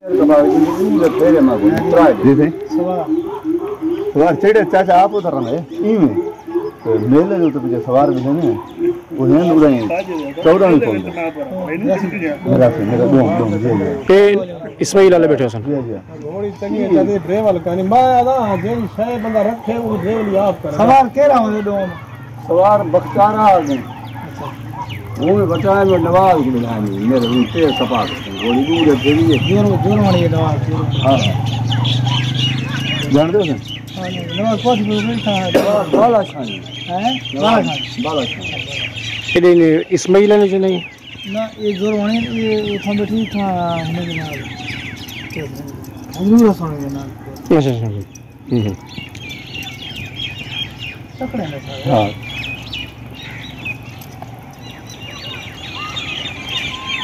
सवार चढ़े चाचा आप उतर रहे इवें मेले जो तो पीछे सवार भी है ना वो है उड़ाई 14 ही पहुंच मेरा दो के इस्माइल वाले बैठे सन घोड़ी चंगी चले ड्राइवर कानी मैं आदा जे शय बंदा रखे वो ड्राइवर आप कर सवार केरा हो दो सवार बख्तारा आ गए वो में बचाए में नवाज की बनानी मेरे उनते सपा घोड़ी दूर है तेरी जोर वाली नवाज हां जान दो ना हां नवाज पास में था बाला खान है बाला खान के इस्माइल ने जो नहीं ना ये जोर वाली ये उठा बैठी था हमें के नाल हमने सुन के नाल अच्छा तकड़े में हां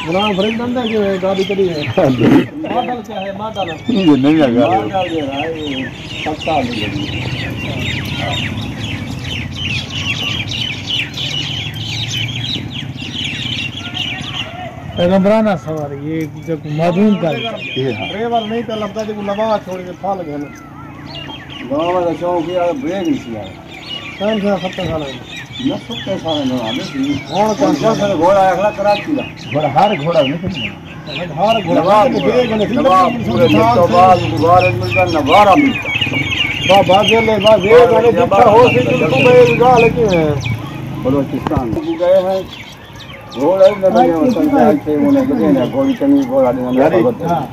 बना ब्रेक बंदा के गाड़ी करी है मॉडल क्या है मॉडल ये नहीं आ गया मॉडल दे रहा है 7 साल लगी पैगंबराना सवार ये जब माधूम का ये हां ड्राइवर नहीं तो लगता जो लबा छोड़ के फाल गए गांव वाला चौक या ब्रेक नहीं किया कौन सा 70 साल है न 70 साल में आने की और कौन सा घोड़ा अगला कराची का बड़ा हर घोड़ा नहीं हर घोड़ा ब्रेक नहीं पूरे तो बाद दोबारा मिलता नवारा मिलता बाजे ले बाजे वाले जितना हो सके तो मैं गा लेके बलूचिस्तान गए हैं घोड़ा नहीं संचार थे उन्हें कहते हैं घोड़ी चंगी घोड़ा देना हां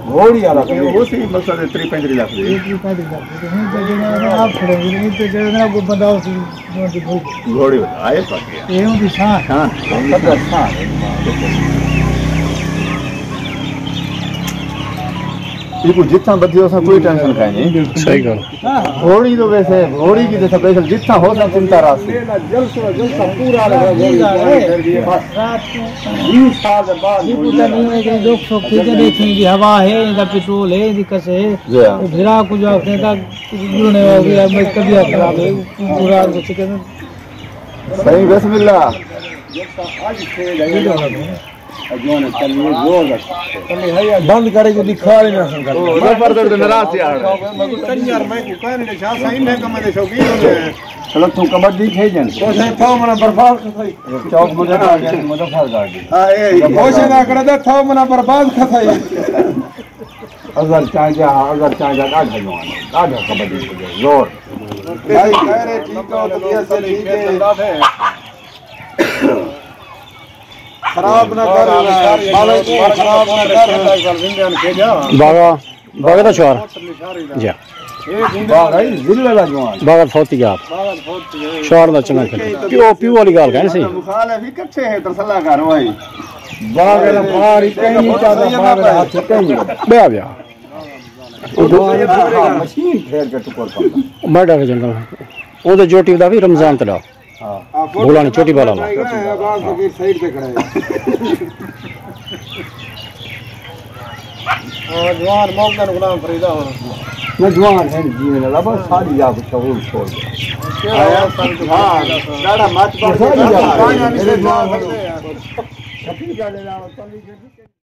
घोड़ी आ रहा है वो सी मकसद 35 लाख दे 35 लाख तो हम जगह आप खड़े नहीं तो जगह को बताओ सी घोड़ी आए पक गया ये उनकी शान हां सब अच्छा है ये जितना बदियो सा कोई टेंशन का नहीं सही गल घोड़ी तो वैसे घोड़ी की जैसा पैसा जितना हो सा चिंता रास्ते जलसा पूरा लगा देगा 20 साल बाद ये पता नहीं है कि 200 चीजें देखेंगे हवा है इनका पेट्रोल है दिक्कत है तो भिरा को जो अपने तक जुड़ने हो गया मैं तबीयत खराब है पूरा कुछ कहते सही बिस्मिल्लाह आज खेल बंद करे जो दिखा रहे ना संकर जबरदस्त नाराज यार यार मैं को कहने छा सही में कम दे शौकीन हो चलो तू कबड्डी खेजन तो से था मना बर्बाद खई चौक मुझे आ गया मुजफ्फर गाड़ी हां ए कोशिश ना करे तो था मना बर्बाद खई अगर चाचा गाढ़ा जवान गाढ़ा कबड्डी जोर भाई कह रहे ठीक हो तो ये से ठीक है खराब ना कर मालिक खराब ना कर इंडियन के जा बागा बागा तो छोर जी बागा जिले ला जवान बागा फौती आप छोर दा चंगा खेल पी वाली गाल है सही मुखाल है कच्चे है तो सलाहकार भाई बागा ला भारी कहीं चादा बागा हाथ कहीं बे आ गया मशीन फेर के टुकड़ पर मर्डा के जंगल ओ तो जोटी दा भी रमजान तला हां बोला नहीं छोटी वाला आवाज की साइड पे खड़ा है और जवान मौका गुलाम फरीदा हो मैं जवान है जीवन ला बस सारी आप शगुल छोड़ आया हां डाड़ा मत पर सारी मेरे जवान छपी गाले ला